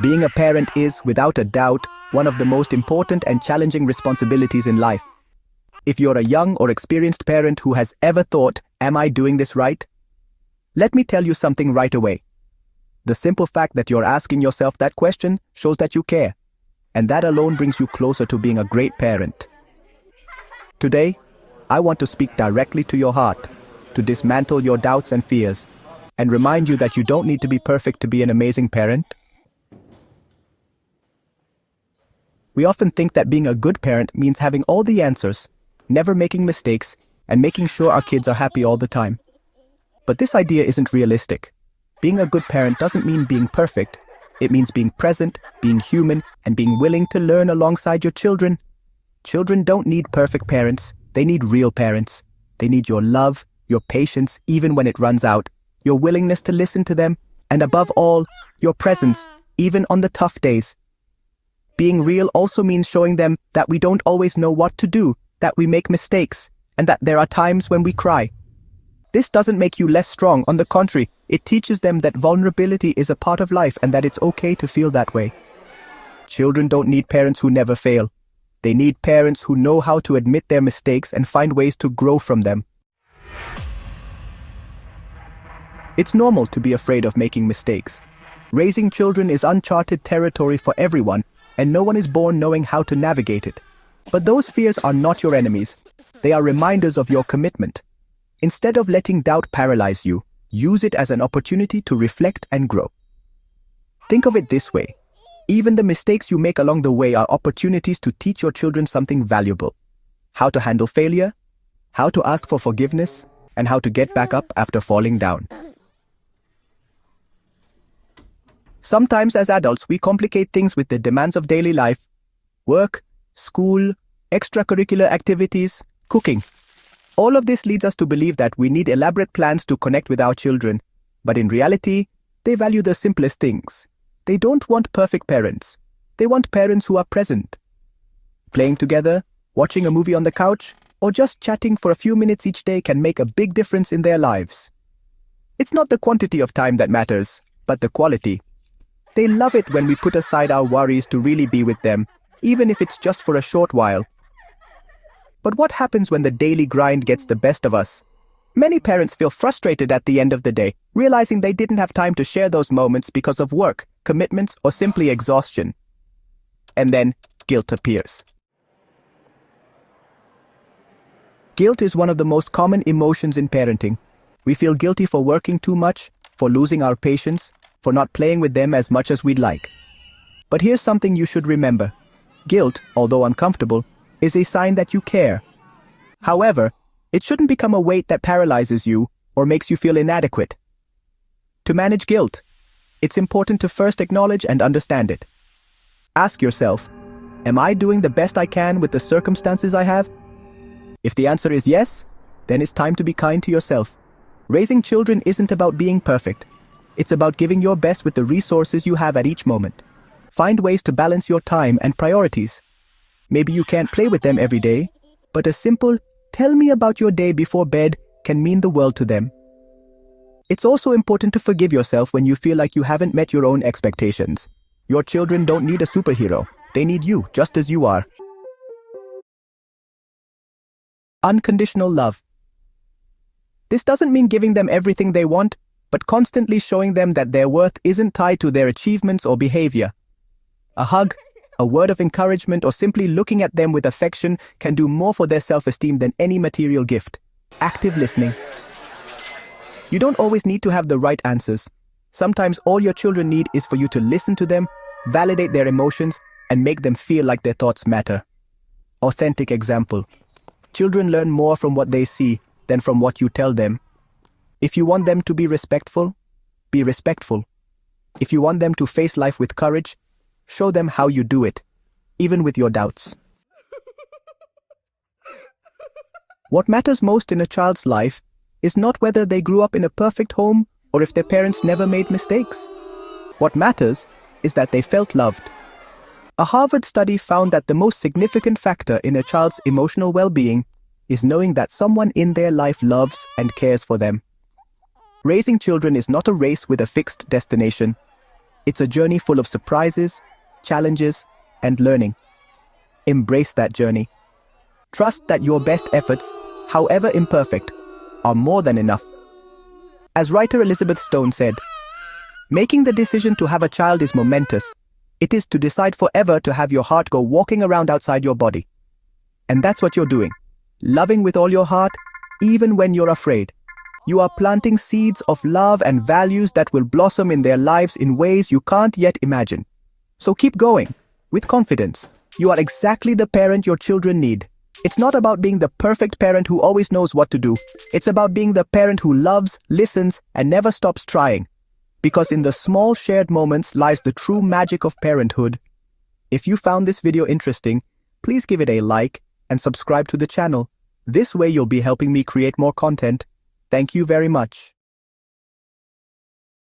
Being a parent is, without a doubt, one of the most important and challenging responsibilities in life. If you're a young or experienced parent who has ever thought, "Am I doing this right?" Let me tell you something right away. The simple fact that you're asking yourself that question shows that you care, and that alone brings you closer to being a great parent. Today, I want to speak directly to your heart, to dismantle your doubts and fears, and remind you that you don't need to be perfect to be an amazing parent. We often think that being a good parent means having all the answers, never making mistakes, and making sure our kids are happy all the time. But this idea isn't realistic. Being a good parent doesn't mean being perfect. It means being present, being human, and being willing to learn alongside your children. Children don't need perfect parents. They need real parents. They need your love, your patience, even when it runs out, your willingness to listen to them, and above all, your presence, even on the tough days. Being real also means showing them that we don't always know what to do, that we make mistakes, and that there are times when we cry. This doesn't make you less strong. On the contrary, it teaches them that vulnerability is a part of life and that it's okay to feel that way. Children don't need parents who never fail. They need parents who know how to admit their mistakes and find ways to grow from them. It's normal to be afraid of making mistakes. Raising children is uncharted territory for everyone, and no one is born knowing how to navigate it. But those fears are not your enemies. They are reminders of your commitment. Instead of letting doubt paralyze you, use it as an opportunity to reflect and grow. Think of it this way. Even the mistakes you make along the way are opportunities to teach your children something valuable. How to handle failure, how to ask for forgiveness, and how to get back up after falling down. Sometimes as adults, we complicate things with the demands of daily life. Work, school, extracurricular activities, cooking. All of this leads us to believe that we need elaborate plans to connect with our children. But in reality, they value the simplest things. They don't want perfect parents. They want parents who are present. Playing together, watching a movie on the couch, or just chatting for a few minutes each day can make a big difference in their lives. It's not the quantity of time that matters, but the quality. They love it when we put aside our worries to really be with them, even if it's just for a short while. But what happens when the daily grind gets the best of us? Many parents feel frustrated at the end of the day, realizing they didn't have time to share those moments because of work, commitments, or simply exhaustion. And then, guilt appears. Guilt is one of the most common emotions in parenting. We feel guilty for working too much, for losing our patience, for not playing with them as much as we'd like. But here's something you should remember. Guilt, although uncomfortable, is a sign that you care. However, it shouldn't become a weight that paralyzes you or makes you feel inadequate. To manage guilt, it's important to first acknowledge and understand it. Ask yourself, am I doing the best I can with the circumstances I have? If the answer is yes, then it's time to be kind to yourself. Raising children isn't about being perfect. It's about giving your best with the resources you have at each moment. Find ways to balance your time and priorities. Maybe you can't play with them every day, but a simple, "Tell me about your day before bed" can mean the world to them. It's also important to forgive yourself when you feel like you haven't met your own expectations. Your children don't need a superhero. They need you, just as you are. Unconditional love. This doesn't mean giving them everything they want, but constantly showing them that their worth isn't tied to their achievements or behavior. A hug, a word of encouragement, or simply looking at them with affection can do more for their self-esteem than any material gift. Active listening. You don't always need to have the right answers. Sometimes all your children need is for you to listen to them, validate their emotions, and make them feel like their thoughts matter. Authentic example. Children learn more from what they see than from what you tell them. If you want them to be respectful, be respectful. If you want them to face life with courage, show them how you do it, even with your doubts. What matters most in a child's life is not whether they grew up in a perfect home or if their parents never made mistakes. What matters is that they felt loved. A Harvard study found that the most significant factor in a child's emotional well-being is knowing that someone in their life loves and cares for them. Raising children is not a race with a fixed destination. It's a journey full of surprises, challenges, and learning. Embrace that journey. Trust that your best efforts, however imperfect, are more than enough. As writer Elizabeth Stone said, making the decision to have a child is momentous. It is to decide forever to have your heart go walking around outside your body. And that's what you're doing. Loving with all your heart, even when you're afraid. You are planting seeds of love and values that will blossom in their lives in ways you can't yet imagine. So keep going, with confidence. You are exactly the parent your children need. It's not about being the perfect parent who always knows what to do. It's about being the parent who loves, listens, and never stops trying. Because in the small shared moments lies the true magic of parenthood. If you found this video interesting, please give it a like and subscribe to the channel. This way you'll be helping me create more content. Thank you very much.